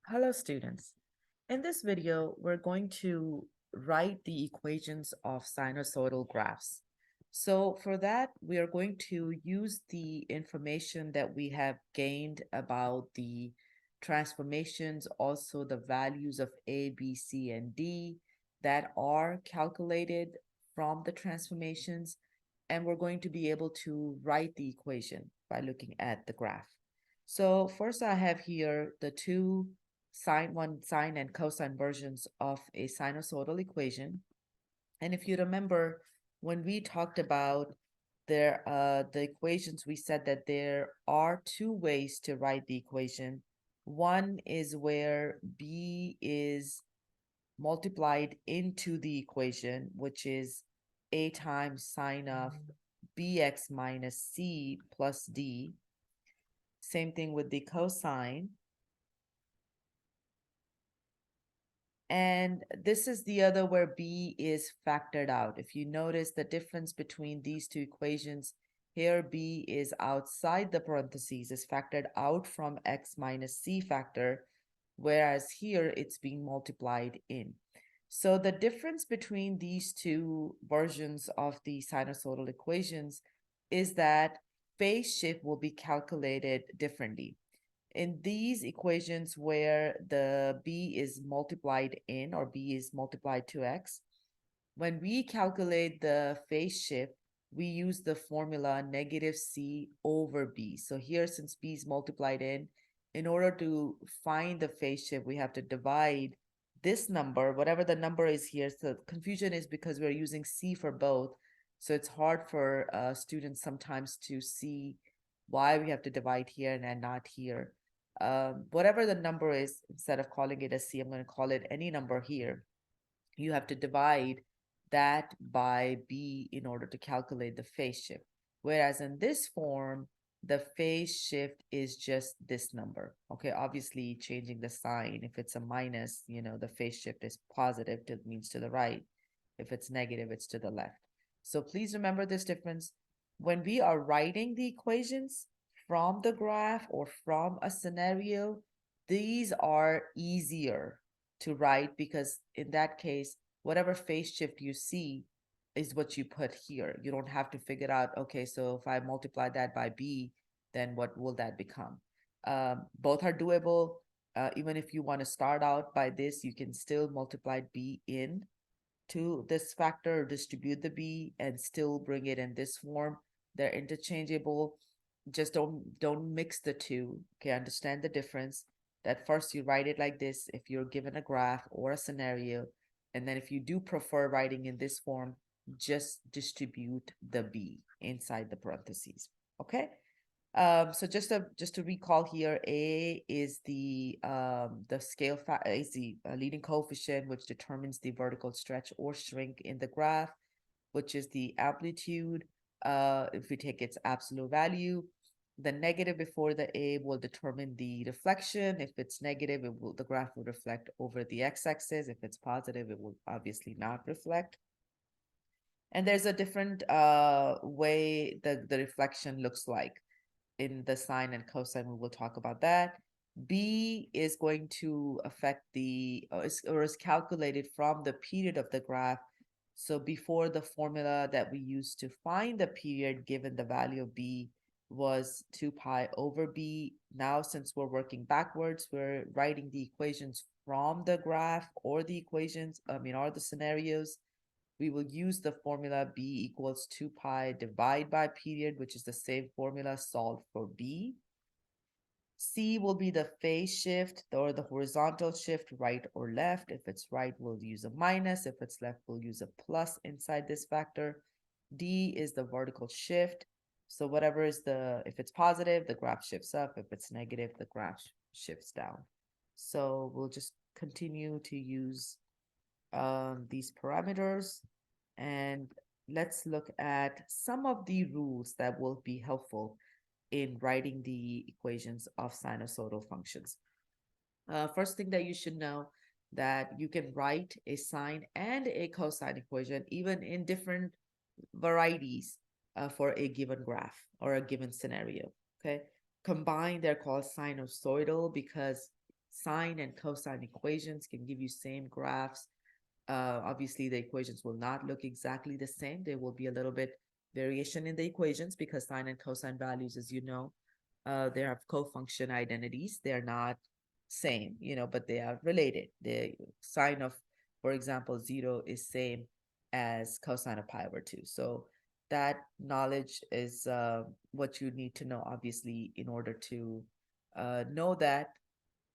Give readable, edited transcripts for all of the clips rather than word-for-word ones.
Hello, students. In this video, we're going to write the equations of sinusoidal graphs. So for that, we are going to use the information that we have gained about the transformations, also the values of A, B, C, and D that are calculated from the transformations, and we're going to be able to write the equation by looking at the graph. So first I have here the two sine and cosine versions of a sinusoidal equation. And if you remember, when we talked about the equations, we said that there are two ways to write the equation. One is where b is multiplied into the equation, which is a times sine of bx minus c plus d. Same thing with the cosine. And this is the other where b is factored out. If you notice the difference between these two equations, here b is outside the parentheses, is factored out from x minus c factor, whereas here it's being multiplied in. So the difference between these two versions of the sinusoidal equations is that phase shift will be calculated differently. In these equations where the b is multiplied in, or b is multiplied to x, when we calculate the phase shift, we use the formula negative c over b. So here, since b is multiplied in order to find the phase shift, we have to divide this number, whatever the number is here. So confusion is because we're using c for both. So it's hard for students sometimes to see why we have to divide here and not here. Whatever the number is, instead of calling it a c, I'm going to call it any number here. You have to divide that by b in order to calculate the phase shift. Whereas in this form, the phase shift is just this number. Okay, obviously changing the sign. If it's a minus, the phase shift is positive, it means to the right. If it's negative, it's to the left. So please remember this difference. When we are writing the equations from the graph or from a scenario, these are easier to write because in that case, whatever phase shift you see is what you put here. You don't have to figure out, okay, so if I multiply that by b, then what will that become? Both are doable. Even if you want to start out by this, you can still multiply b in to this factor, distribute the b, and still bring it in this form. They're interchangeable. Just don't mix the two. Okay, understand the difference. That first you write it like this if you're given a graph or a scenario, and then if you do prefer writing in this form, just distribute the b inside the parentheses. Okay. So just to recall here, A is the scale is the leading coefficient, which determines the vertical stretch or shrink in the graph, which is the amplitude. If we take its absolute value, the negative before the A will determine the reflection. If it's negative, the graph will reflect over the x-axis. If it's positive, it will obviously not reflect. And there's a different way the reflection looks like in the sine and cosine. We will talk about that. B is going to affect or is calculated from the period of the graph. So before, the formula that we used to find the period given the value of b was 2 pi over b. Now, since we're working backwards, we're writing the equations from the graph or the equations, or the scenarios. We will use the formula b equals 2 pi divide by period, which is the same formula solved for b. C will be the phase shift or the horizontal shift, right or left. If it's right, we'll use a minus. If it's left, we'll use a plus inside this factor. D is the vertical shift. So whatever is if it's positive, the graph shifts up. If it's negative, the graph shifts down. So we'll just continue to use these parameters, and let's look at some of the rules that will be helpful in writing the equations of sinusoidal functions. First thing that you should know, that you can write a sine and a cosine equation even in different varieties for a given graph or a given scenario. Okay, combined, they're called sinusoidal because sine and cosine equations can give you same graphs. Obviously, the equations will not look exactly the same. There will be a little bit variation in the equations because sine and cosine values, as you know, they have co-function identities. They're not same, but they are related. The sine of, for example, 0 is same as cosine of pi over 2. So that knowledge is what you need to know, obviously, in order to know that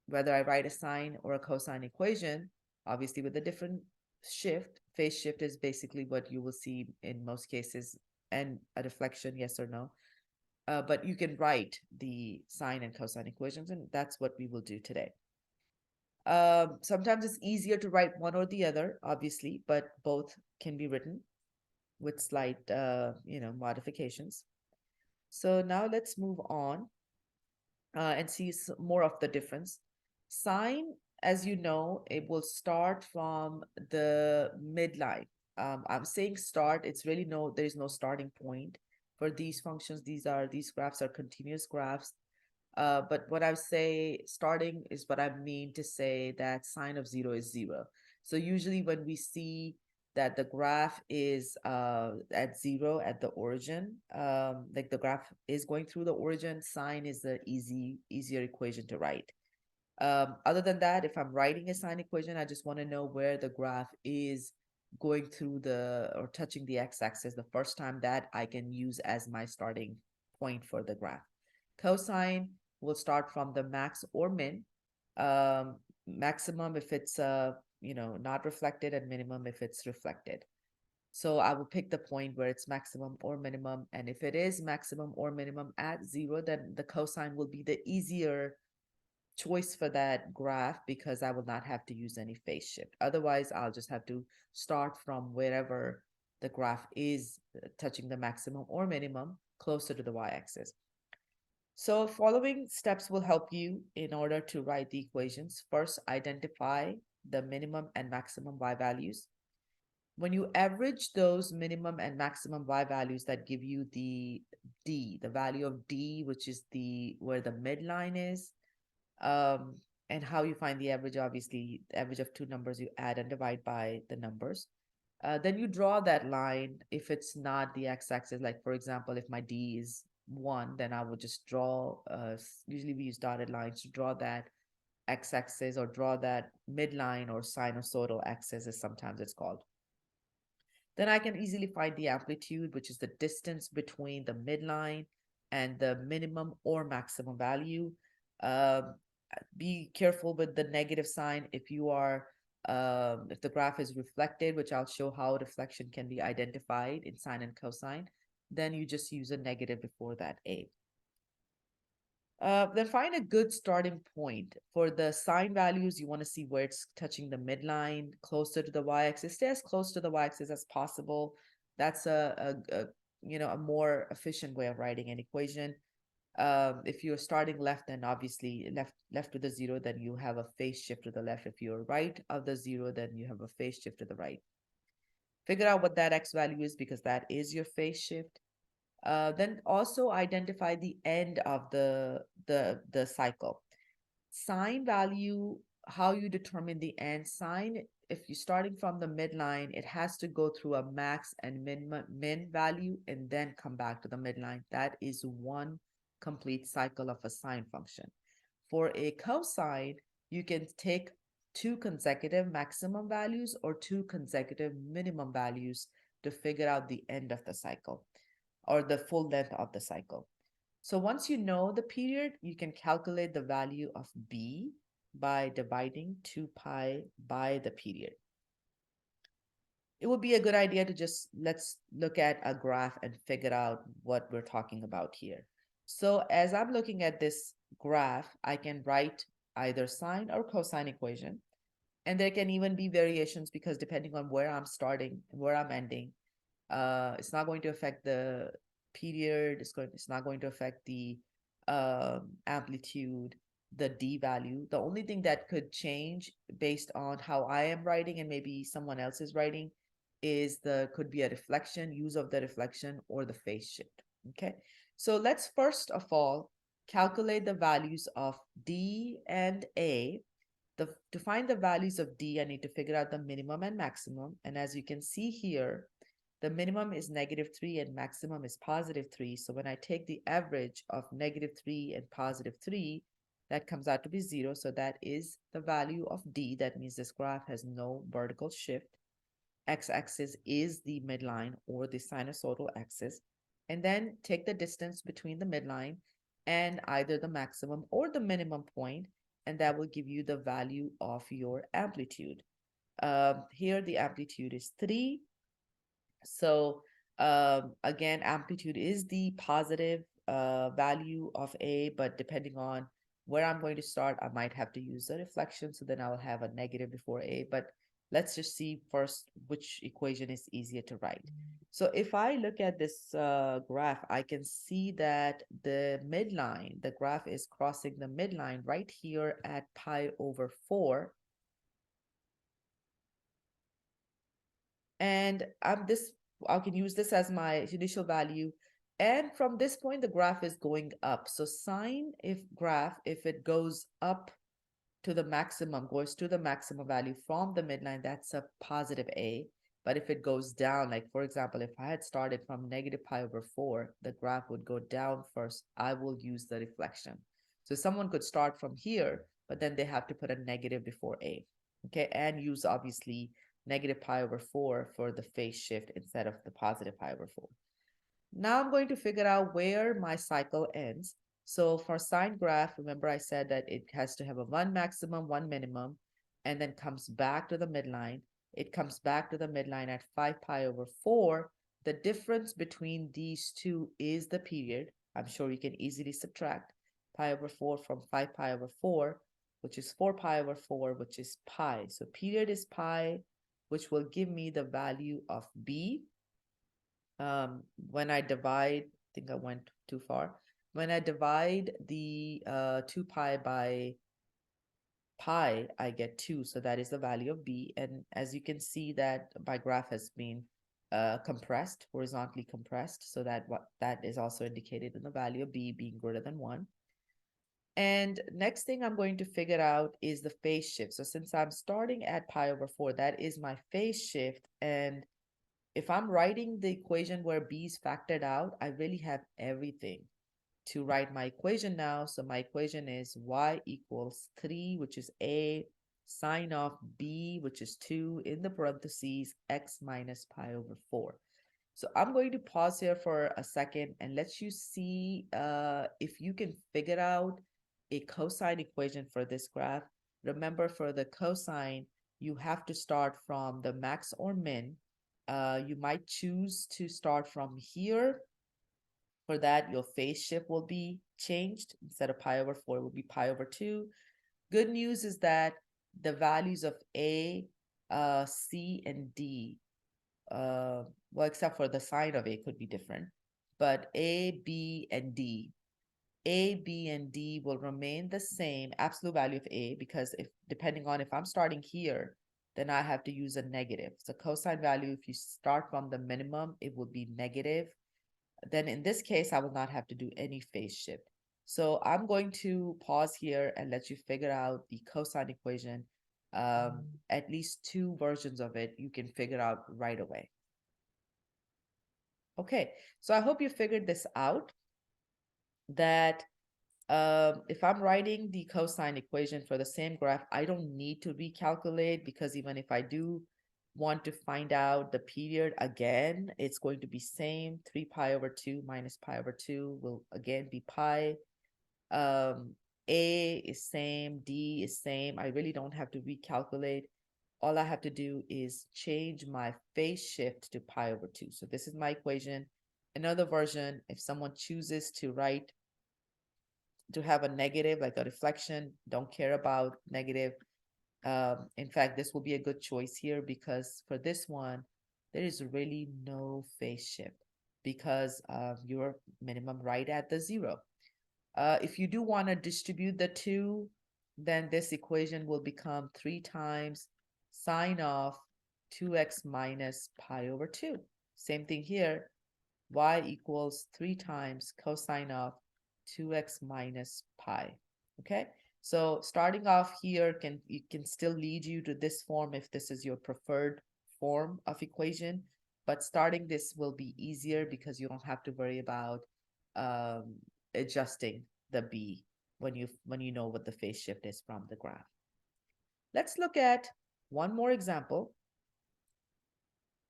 whether I write a sine or a cosine equation, obviously with a different shift, phase shift is basically what you will see in most cases, and a deflection, yes or no. But you can write the sine and cosine equations, and that's what we will do today. Sometimes it's easier to write one or the other, obviously, but both can be written with slight, modifications. So now let's move on and see more of the difference. Sine, as you know, it will start from the midline. I'm saying start, it's really there's no starting point for these functions. These graphs are continuous graphs. But what I say starting is what I mean to say that sine of 0 is 0. So usually when we see that the graph is at 0 at the origin, like the graph is going through the origin, sine is the easier equation to write. Other than that, if I'm writing a sine equation, I just want to know where the graph is going through or touching the x-axis the first time, that I can use as my starting point for the graph. Cosine will start from the max or min. Maximum if it's not reflected, and minimum if it's reflected. So I will pick the point where it's maximum or minimum, and if it is maximum or minimum at 0, then the cosine will be the easier choice for that graph because I will not have to use any phase shift. Otherwise, I'll just have to start from wherever the graph is touching the maximum or minimum closer to the y-axis. So following steps will help you in order to write the equations. First, identify the minimum and maximum y values. When you average those minimum and maximum y values that give you the d, the value of d, which is where the midline is, and how you find the average, obviously, the average of two numbers, you add and divide by the numbers. Then you draw that line if it's not the x-axis. Like, for example, if my d is 1, then I will just draw, usually we use dotted lines to draw that x-axis, or draw that midline, or sinusoidal axis as sometimes it's called. Then I can easily find the amplitude, which is the distance between the midline and the minimum or maximum value. Be careful with the negative sign if if the graph is reflected, which I'll show how reflection can be identified in sine and cosine, then you just use a negative before that a. Then find a good starting point. For the sine values, you want to see where it's touching the midline, closer to the y-axis. Stay as close to the y-axis as possible. That's a more efficient way of writing an equation. If you're starting left, then obviously left with the 0, then you have a phase shift to the left. If you're right of the 0, then you have a phase shift to the right. Figure out what that x value is, because that is your phase shift. Then also identify the end of the cycle. Sine value, how you determine the end. Sine, if you're starting from the midline, it has to go through a max and min value and then come back to the midline. That is one complete cycle of a sine function. For a cosine, you can take two consecutive maximum values or two consecutive minimum values to figure out the end of the cycle, or the full length of the cycle. So once you know the period, you can calculate the value of b by dividing 2 pi by the period. It would be a good idea to let's look at a graph and figure out what we're talking about here. So as I'm looking at this graph, I can write either sine or cosine equation. And there can even be variations, because depending on where I'm starting and where I'm ending, it's not going to affect the period. It's not going to affect the amplitude, the d value. The only thing that could change based on how I am writing and maybe someone else is writing is could be a reflection, use of the reflection, or the phase shift. Okay, so let's first of all calculate the values of D and A. To find the values of D, I need to figure out the minimum and maximum. And as you can see here, the minimum is -3 and maximum is +3. So when I take the average of -3 and +3, that comes out to be 0. So that is the value of D. That means this graph has no vertical shift. X-axis is the midline or the sinusoidal axis. And then take the distance between the midline and either the maximum or the minimum point, and that will give you the value of your amplitude. Here the amplitude is 3. So again, amplitude is the positive value of A, but depending on where I'm going to start, I might have to use a reflection. So then I will have a negative before A, but let's just see first which equation is easier to write. So if I look at this graph, I can see that the midline, the graph is crossing the midline right here at pi/4. And I can use this as my initial value. And from this point, the graph is going up. So if it goes up to the maximum, goes to the maximum value from the midline, that's a positive A. But if it goes down, like for example, if I had started from -pi/4, the graph would go down first. I will use the reflection. So someone could start from here, but then they have to put a negative before A. Okay, and use obviously -pi/4 for the phase shift instead of the +pi/4. Now I'm going to figure out where my cycle ends. So for sine graph, remember I said that it has to have a 1 maximum, 1 minimum, and then comes back to the midline. It comes back to the midline at 5 pi/4. The difference between these two is the period. I'm sure you can easily subtract pi/4 from 5 pi/4, which is 4 pi/4, which is pi. So period is pi, which will give me the value of B. When I divide, I think I went too far. When I divide the 2 pi by pi, I get 2. So that is the value of B. And as you can see that my graph has been compressed, horizontally compressed. So that is also indicated in the value of B being greater than 1. And next thing I'm going to figure out is the phase shift. So since I'm starting at pi/4, that is my phase shift. And if I'm writing the equation where B is factored out, I really have everything to write my equation now. So my equation is y equals 3, which is A, sine of B, which is 2, in the parentheses, x minus pi/4. So I'm going to pause here for a second and let you see if you can figure out a cosine equation for this graph. Remember, for the cosine, you have to start from the max or min. You might choose to start from here. For that, your phase shift will be changed. Instead of pi/4, it will be pi/2. Good news is that the values of A, C, and D, well, except for the sign of A could be different, but A, B, and D, A, B, and D will remain the same absolute value of A, because if depending on if I'm starting here, then I have to use a negative. So cosine value, if you start from the minimum, it will be negative. Then in this case, I will not have to do any phase shift. So I'm going to pause here and let you figure out the cosine equation. At least 2 versions of it you can figure out right away. Okay, so I hope you figured this out, that if I'm writing the cosine equation for the same graph, I don't need to recalculate, because even if I do want to find out the period again, it's going to be same. 3 pi/2 minus pi/2 will again be pi. A is same, D is same. I really don't have to recalculate. All I have to do is change my phase shift to pi/2. So this is my equation. Another version, if someone chooses to have a negative, like a reflection, don't care about negative. In fact, this will be a good choice here, because for this one, there is really no phase shift, because you're minimum right at the 0. If you do want to distribute the 2, then this equation will become 3 times sine of 2x minus pi/2. Same thing here, y equals 3 times cosine of 2x minus pi. Okay, so starting off here can still lead you to this form if this is your preferred form of equation, but starting this will be easier because you don't have to worry about um, adjusting the b when you know what the phase shift is from the graph. Let's look at one more example.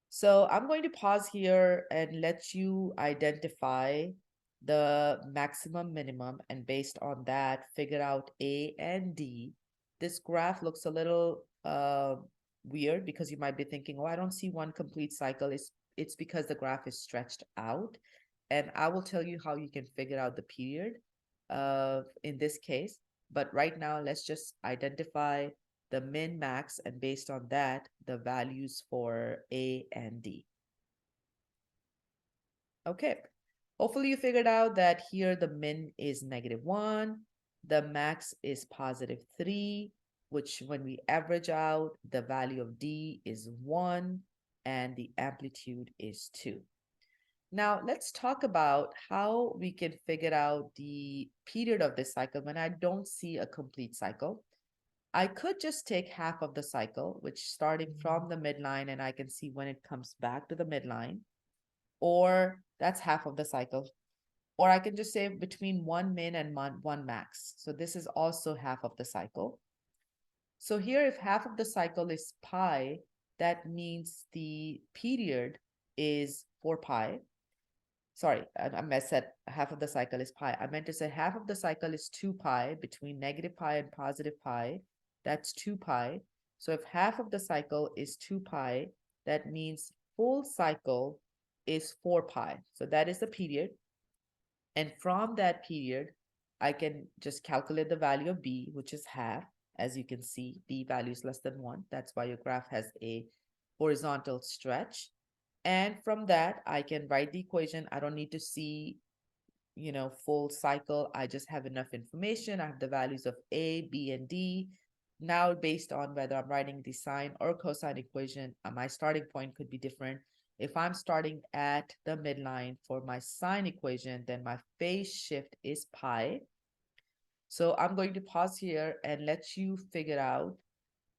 So I'm going to pause here and let you identify the maximum, minimum, and based on that, figure out A and D. This graph looks a little weird because you might be thinking, oh, I don't see one complete cycle. It's because the graph is stretched out. And I will tell you how you can figure out the period in this case. But right now, let's just identify the min, max, and based on that, the values for A and D. Okay, hopefully you figured out that here the min is -1, the max is +3, which when we average out, the value of D is 1, and the amplitude is 2. Now, let's talk about how we can figure out the period of this cycle when I don't see a complete cycle. I could just take half of the cycle, which starting from the midline, and I can see when it comes back to the midline, or that's half of the cycle. Or I can just say between 1 min and 1 max. So this is also half of the cycle. So here, if half of the cycle is pi, that means the period is 4 pi. Sorry, I said half of the cycle is pi. I meant to say half of the cycle is 2 pi between negative pi and positive pi. That's 2 pi. So if half of the cycle is 2 pi, that means full cycle is 4 pi. So that is the period. And from that period, I can just calculate the value of b, which is half. As you can see, b value is less than 1. That's why your graph has a horizontal stretch. And from that, I can write the equation. I don't need to see, full cycle. I just have enough information. I have the values of A, B, and D. Now, based on whether I'm writing the sine or cosine equation, my starting point could be different. If I'm starting at the midline for my sine equation, then my phase shift is pi. So I'm going to pause here and let you figure out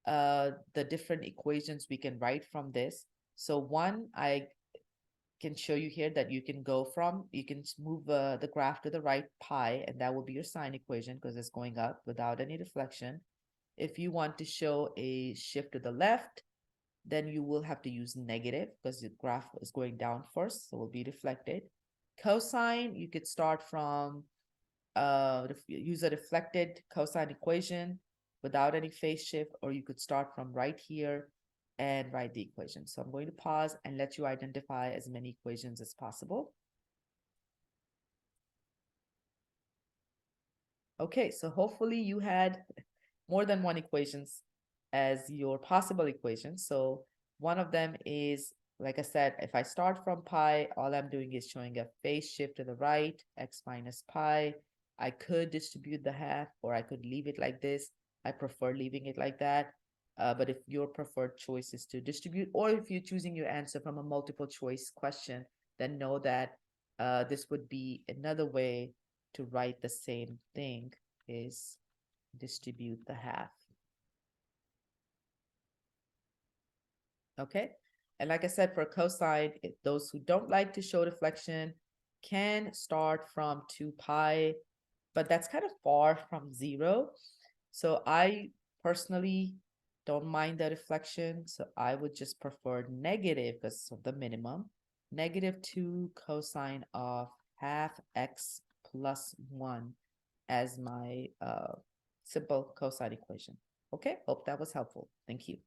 the different equations we can write from this. So one, I can show you here that you can move the graph to the right pi, and that will be your sine equation because it's going up without any deflection. If you want to show a shift to the left, then you will have to use negative because the graph is going down first, so will be reflected. Cosine, you could start from use a reflected cosine equation without any phase shift, or you could start from right here and write the equation. So I'm going to pause and let you identify as many equations as possible. Okay, so hopefully you had more than one equations as your possible equations. So one of them is, like I said, if I start from pi, all I'm doing is showing a phase shift to the right, x minus pi. I could distribute the half, or I could leave it like this. I prefer leaving it like that. But if your preferred choice is to distribute, or if you're choosing your answer from a multiple choice question, then know that this would be another way to write the same thing is distribute the half. Okay, and like I said, for cosine, those who don't like to show deflection can start from 2 pi, but that's kind of far from 0. So I personally don't mind the reflection, so I would just prefer negative because of the minimum. -2 cosine of half x plus 1 as my simple cosine equation. Okay, hope that was helpful. Thank you.